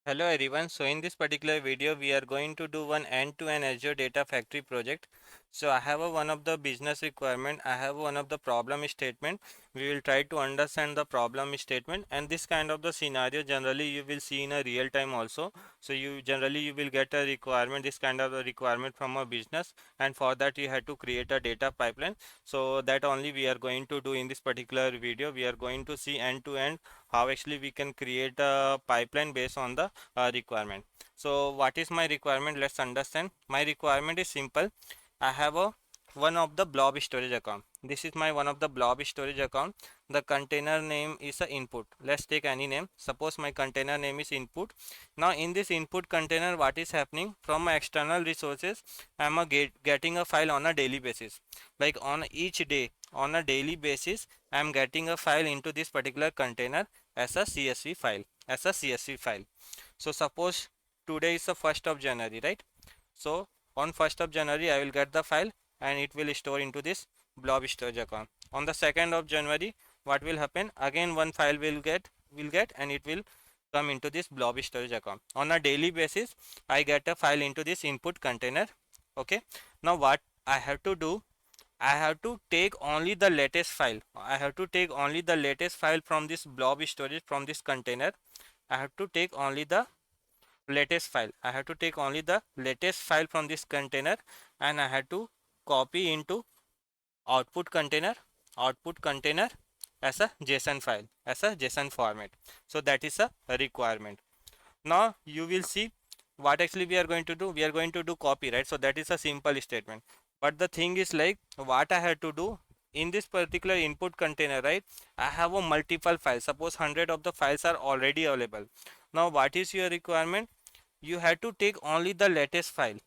Hello everyone. So in this particular video, we are going to do one end-to-end Azure Data Factory project. So I have one of the business requirement. I have one of the problem statement. We will try to understand the problem statement, and this kind of the scenario generally you will see in a real time also. So you will get a requirement, this kind of a requirement from a business, and for that you have to create a data pipeline. So that only we are going to do in this particular video. We are going to see end-to-end how actually we can create a pipeline based on the requirement. So what is my requirement? Let's understand. My requirement is simple. I have a one of the blob storage account. This is my one of the blob storage account. The container name is a input. Let's take any name. Suppose my container name is input. Now in this input container, what is happening from my external resources? I am getting a file on a daily basis. Like on each day, on a daily basis, I am getting a file into this particular container as a CSV file. So suppose today is the 1st of January, right? So on 1st of January I will get the file and it will store into this blob storage account. On the 2nd of January, what will happen? Again one file will get and it will come into this blob storage account. On a daily basis I get a file into this input container. Okay, now what I have to do, I have to take only the latest file. I have to take only the latest file from this blob storage, from this container. I have to take only the latest file. I have to take only the latest file from this container, and I have to copy into output container, output container as a JSON file, as a JSON format. So that is a requirement. Now you will see what actually we are going to do. We are going to do copy, right? So that is a simple statement. But the thing is, like, what I had to do in this particular input container, right? I have a multiple files. Suppose 100 of the files are already available. Now what is your requirement? You have to take only the latest file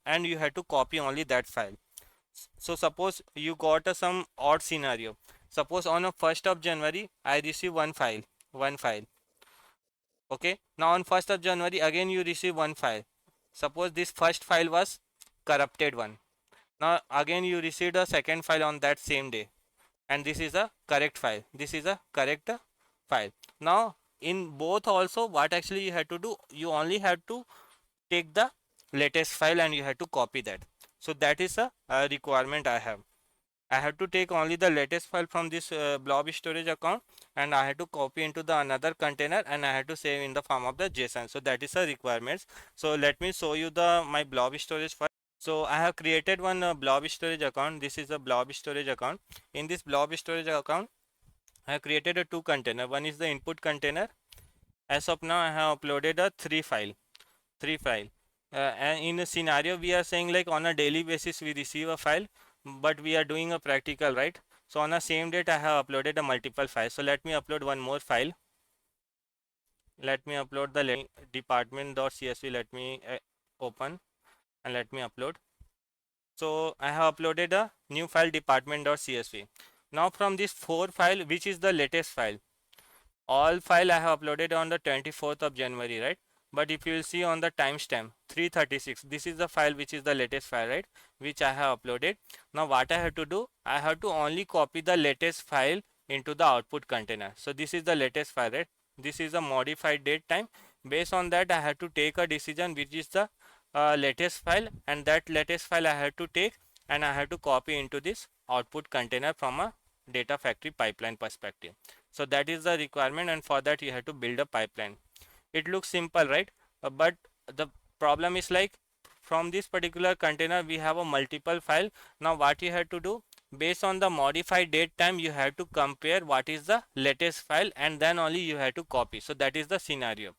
and you have to copy only that file. So suppose you got some odd scenario. Suppose on a 1st of January I receive one file. Okay, now on 1st of January again you receive one file. Suppose this first file was corrupted one. Now again you received a second file on that same day, and this is a correct file. This is a correct file. Now in both also, what actually you have to do, you only have to take the latest file and you have to copy that. So that is a requirement I have. I have to take only the latest file from this blob storage account, and I have to copy into the another container, and I have to save in the form of the JSON. So that is a requirements. So let me show you the my blob storage file. So I have created one blob storage account. This is a blob storage account. In this blob storage account, I have created a two container. One is the input container. As of now, I have uploaded a three file. And in a scenario, we are saying like on a daily basis we receive a file, but we are doing a practical, right? So on the same date I have uploaded a multiple file. So let me upload one more file. Let me upload the department.csv. Let me open and let me upload. So I have uploaded a new file, department.csv. Now from this 4 file, which is the latest file? All file I have uploaded on the 24th of January, right? But if you will see on the timestamp 336, this is the file which is the latest file, right? Which I have uploaded. Now what I have to do, I have to only copy the latest file into the output container. So this is the latest file, right? This is a modified date time. Based on that, I have to take a decision which is the latest file, and that latest file I have to take and I have to copy into this output container from a data factory pipeline perspective. So that is the requirement, and for that you have to build a pipeline. It looks simple, right? But the problem is like from this particular container we have a multiple file. Now what you have to do, based on the modified date time, you have to compare what is the latest file and then only you have to copy. So that is the scenario.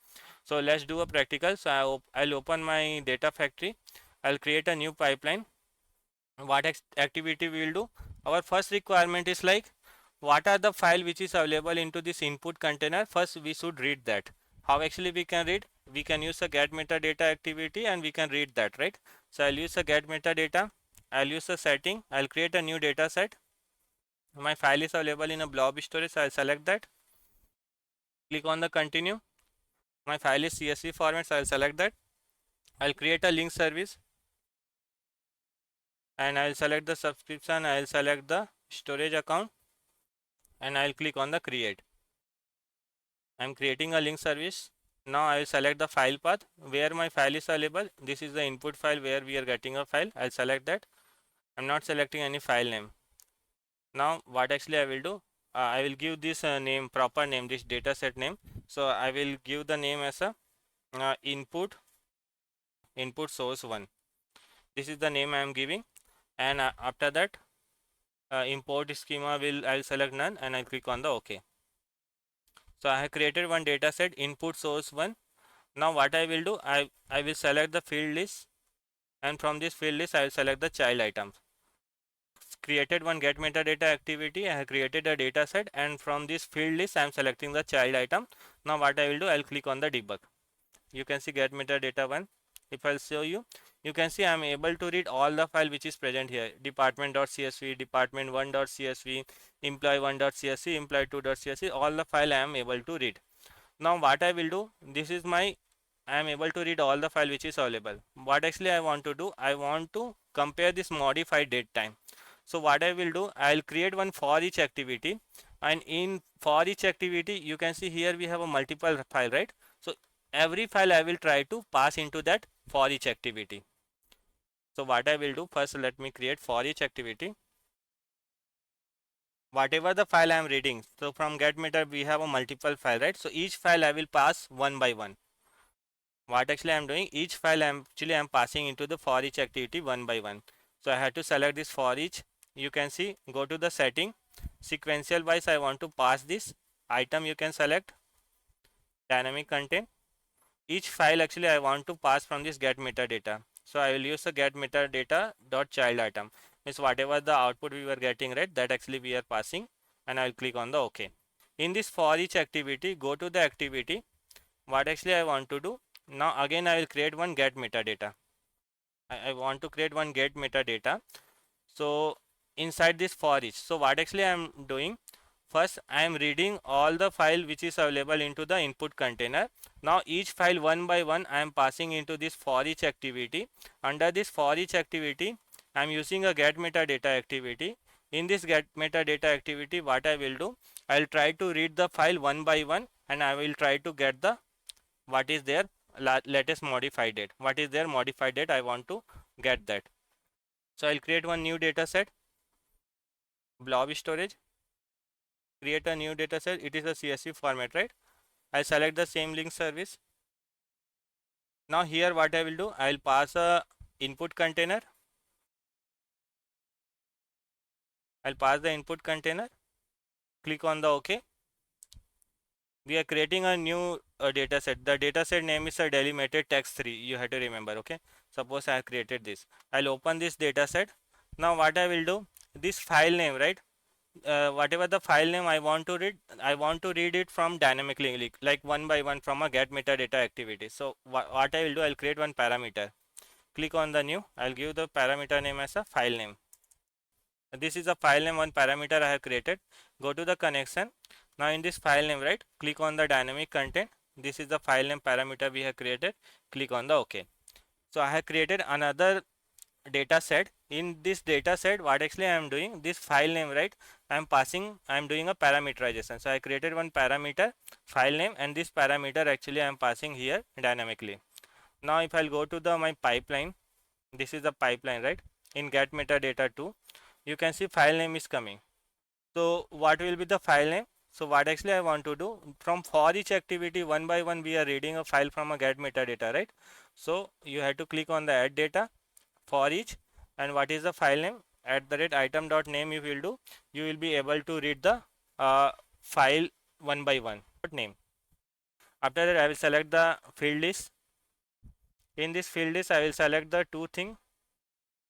So let's do a practical. So I'll open my data factory. I'll create a new pipeline. What activity we will do? Our first requirement is like what are the file which is available into this input container. First we should read that. How actually we can read? We can use a get metadata activity and we can read that, right? So I'll use a get metadata. I'll use a setting. I'll create a new data set. My file is available in a blob storage, so I'll select that. Click on the continue. My file is CSV format, so I'll select that. I'll create a link service and I'll select the subscription. I'll select the storage account and I'll click on the create. I'm creating a link service. Now I will select the file path where my file is available. This is the input file where we are getting a file. I'll select that. I'm not selecting any file name. Now what actually I will do, I will give this name, proper name, this data set name. So I will give the name as a input source 1. This is the name I am giving, and after that import schema will, I'll select none and I'll click on the OK. So I have created one data set input source 1. Now what I will do, I will select the field list, and from this field list I will select the child items. Created one get metadata activity. I have created a data set, and from this field list I am selecting the child item. Now what I will do, I will click on the debug. You can see get metadata 1. If I'll show you, you can see I am able to read all the file which is present here: department.csv, department1.csv, employee1.csv, employee2.csv. All the file I am able to read. Now what I will do, this is my, I am able to read all the file which is available. What actually I want to do, I want to compare this modified date time. So what I will do, I will create one for each activity, and in for each activity you can see here we have a multiple file, right? So every file I will try to pass into that for each activity. So what I will do, first let me create for each activity. Whatever the file I am reading, so from get meta we have a multiple file, right? So each file I will pass one by one. What actually I am doing, each file I am passing into the for each activity one by one. So I had to select this for each. You can see, go to the setting, sequential wise I want to pass this item. You can select dynamic content. Each file actually I want to pass from this get metadata. So I will use the get metadata dot child item. Means whatever the output we were getting, right, that actually we are passing, and I will click on the OK. In this for each activity, go to the activity. What actually I want to do, now again I will create one get metadata. I want to create one get metadata. So inside this for each, so what actually I am doing, first I am reading all the file which is available into the input container. Now each file one by one I am passing into this for each activity. Under this for each activity I am using a get metadata activity. In this get metadata activity, what I will do, I will try to read the file one by one, and I will try to get the what is their latest modified date. What is their modified date, I want to get that. So I'll create one new data set, blob storage, create a new data set. It is a CSV format, right? I'll select the same link service. Now here what I will do, I'll pass a input container. I'll pass the input container, click on the OK. We are creating a new data set. The data set name is a delimited text 3. You have to remember, okay? Suppose I have created this. I'll open this data set. Now what I will do, this file name, right? Whatever the file name I want to read it from dynamically, like one by one from a get metadata activity. So what I will do, I'll create one parameter. Click on the new. I'll give the parameter name as a file name. This is a file name, one parameter I have created. Go to the connection. Now in this file name, right, click on the dynamic content. This is the file name parameter we have created. Click on the OK. So I have created another data set. In this data set, what actually I am doing, this file name, right, I am doing a parameterization. So I created one parameter file name, and this parameter actually I am passing here dynamically. Now if I'll go to the my pipeline, this is the pipeline, right? In get metadata 2, you can see file name is coming. So what will be the file name? So what actually I want to do, from for each activity one by one we are reading a file from a get metadata, right? So you have to click on the add data for each, and what is the file name, at the rate item.name you will do, you will be able to read the file one by one name. After that I will select the field list. In this field list I will select the two thing.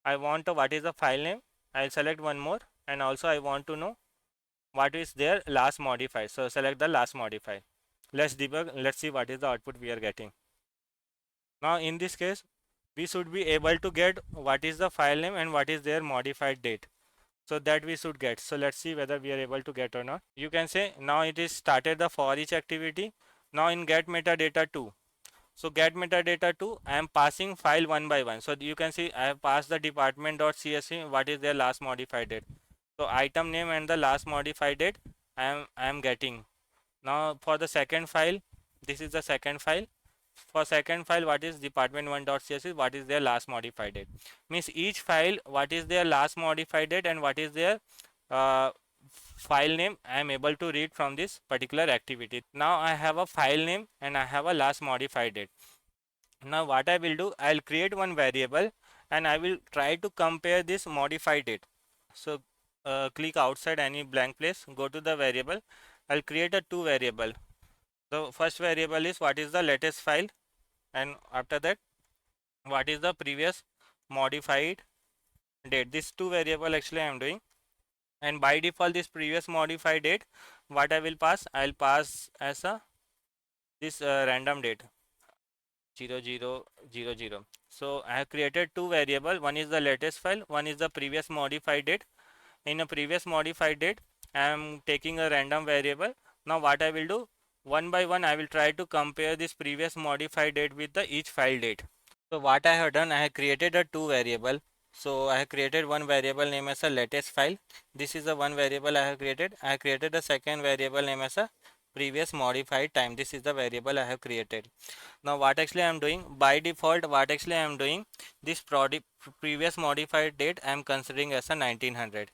I want to, what is the file name, I will select one more, and also I want to know what is their last modified. So select the last modified. Let's debug, let's see what is the output we are getting. Now in this case we should be able to get what is the file name and what is their modified date. So that we should get. So let's see whether we are able to get or not. You can say now it is started the for each activity. Now in get metadata 2. So get metadata 2, I am passing file one by one. So you can see I have passed the department.csv, what is their last modified date. So item name and the last modified date I am getting. Now for the second file, This is the second file. For second file, what is department1.css, what is their last modified date. Means each file, what is their last modified date and what is their uh, file name, I am able to read from this particular activity. Now I have a file name and I have a last modified date. Now what I will do, I'll create one variable and I will try to compare this modified date. So click outside any blank place, go to the variable. I'll create a two variable. The first variable is what is the latest file, and after that what is the previous modified date. These two variable actually I am doing, and by default this previous modified date, what I will pass, I'll pass as a this random date 0000. So I have created two variable, one is the latest file, one is the previous modified date. In a previous modified date, I am taking a random variable. Now what I will do, one by one I will try to compare this previous modified date with the each file date. So what I have done, I have created a two variable. So I have created one variable name as a latest file. This is the one variable I have created. I have created a second variable name as a previous modified time. This is the variable I have created. Now what actually I am doing, by default what actually I am doing, this previous modified date I am considering as a 1900.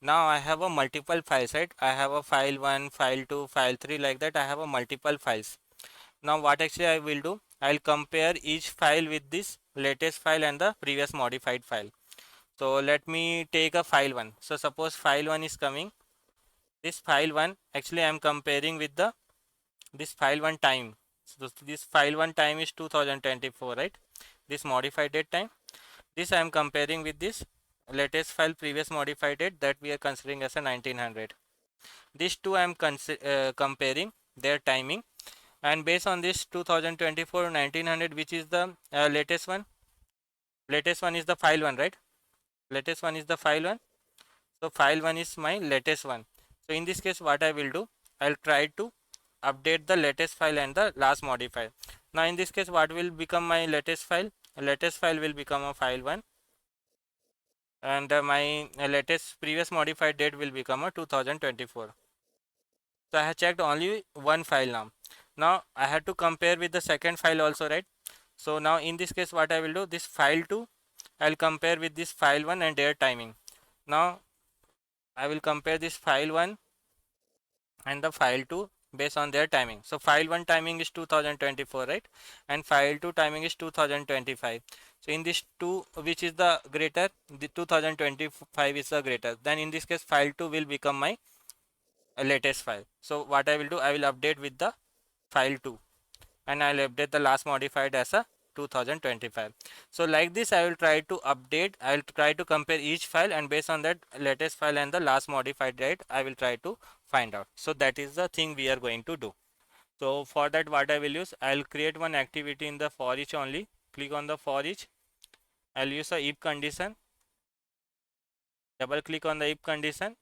Now I have a multiple files, right? I have a file 1, file 2, file 3, like that I have a multiple files. Now what actually I will do, I'll compare each file with this latest file and the previous modified file. So let me take a file 1. So suppose file 1 is coming. This file 1 actually I am comparing with the this file 1 time. So this file 1 time is 2024, right? This modified date time. This I am comparing with this latest file previous modified date that we are considering as a 1900. These two I am comparing their timing, and based on this 2024 1900, which is the latest one. Latest one is the file 1, right? Latest one is the file 1. So file 1 is my latest one. So in this case what I will do, I'll try to update the latest file and the last modified. Now in this case what will become my latest file? Latest file will become a file 1, and my latest previous modified date will become a 2024. So I have checked only one file now. Now I have to compare with the second file also, right? So now in this case what I will do, this file 2 I'll compare with this file 1 and their timing. Now I will compare this file 1 and the file 2 based on their timing. So file 1 timing is 2024, right? And file 2 timing is 2025. So in this two, which is the greater? The 2025 is the greater. Then in this case file 2 will become my latest file. So what I will do, I will update with the file 2, and I'll update the last modified as a 2025. So like this I will try to update, I will try to compare each file, and based on that latest file and the last modified date I will try to find out. So that is the thing we are going to do. So for that what I will use, I will create one activity in the for each only. Click on the for each. I will use a if condition. Double click on the if condition.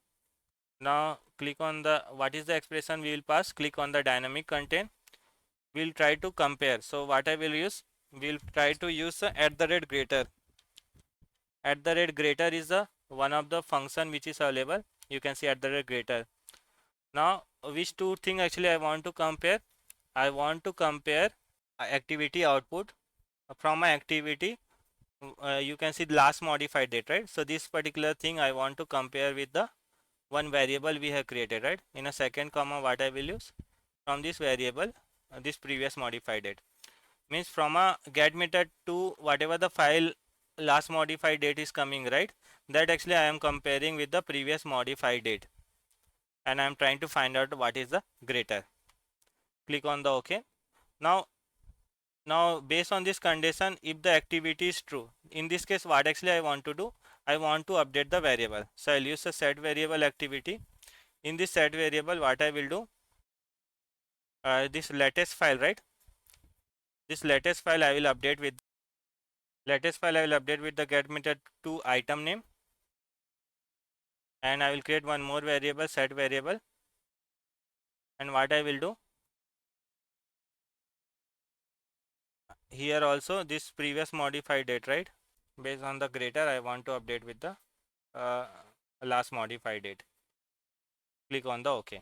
Now click on the what is the expression we will pass. Click on the dynamic content. We'll try to compare. So what I will use, we'll try to use at the rate greater. At the rate greater is the one of the function which is available. You can see at the rate greater. Now which two thing actually I want to compare? I want to compare activity output from my activity. You can see the last modified date, right? So this particular thing I want to compare with the one variable we have created, right? In a second comma what I will use, from this variable this previous modified date. Means from a get method to whatever the file last modified date is coming, right? That actually I am comparing with the previous modified date, and I am trying to find out what is the greater. Click on the OK. Now based on this condition, if the activity is true, in this case what actually I want to do, I want to update the variable. So I'll use the set variable activity. In this set variable what I will do, this latest file, right? This latest file I will update with the get method to item name, and I will create one more variable, set variable. And what I will do here also, this previous modified date, right? Based on the greater I want to update with the uh, last modified date. Click on the OK.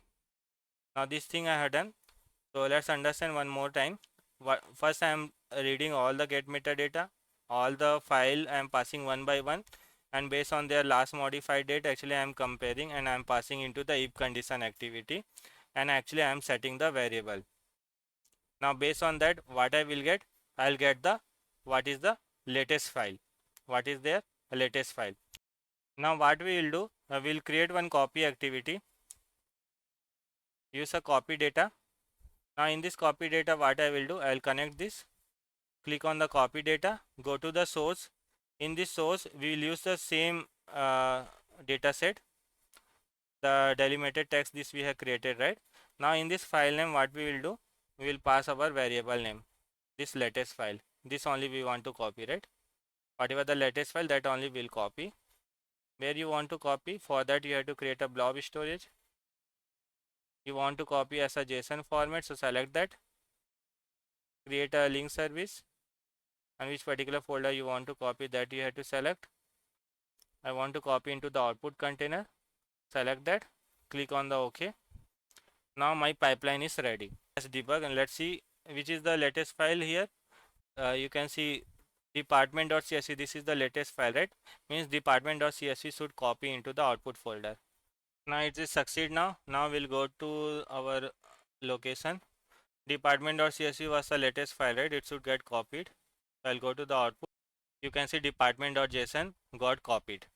Now this thing I have done. So let's understand one more time. First I am reading all the get metadata, all the file I am passing one by one, and based on their last modified date actually I am comparing and I am passing into the if condition activity, and actually I am setting the variable. Now based on that what I will get, I'll get the what is the latest file, what is their latest file. Now what we will do, we'll create one copy activity, use a copy data. Now in this copy data what I will do, I'll connect this, click on the copy data, go to the source. In this source we will use the same data set, the delimited text this we have created, right? Now in this file name what we will do, we will pass our variable name, this latest file, this only we want to copy, right? Whatever the latest file, that only will copy. Where you want to copy, for that you have to create a blob storage. You want to copy as a JSON format, so select that, create a link service, and which particular folder you want to copy, that you have to select. I want to copy into the output container, select that, click on the OK. Now my pipeline is ready. Let's debug and let's see which is the latest file here. You can see department.csv, this is the latest file, right? Means department.csv should copy into the output folder. Now it is succeed now. Now we'll go to our location. Department.csv was the latest file, right? It should get copied. I'll go to the output. You can see department.json got copied.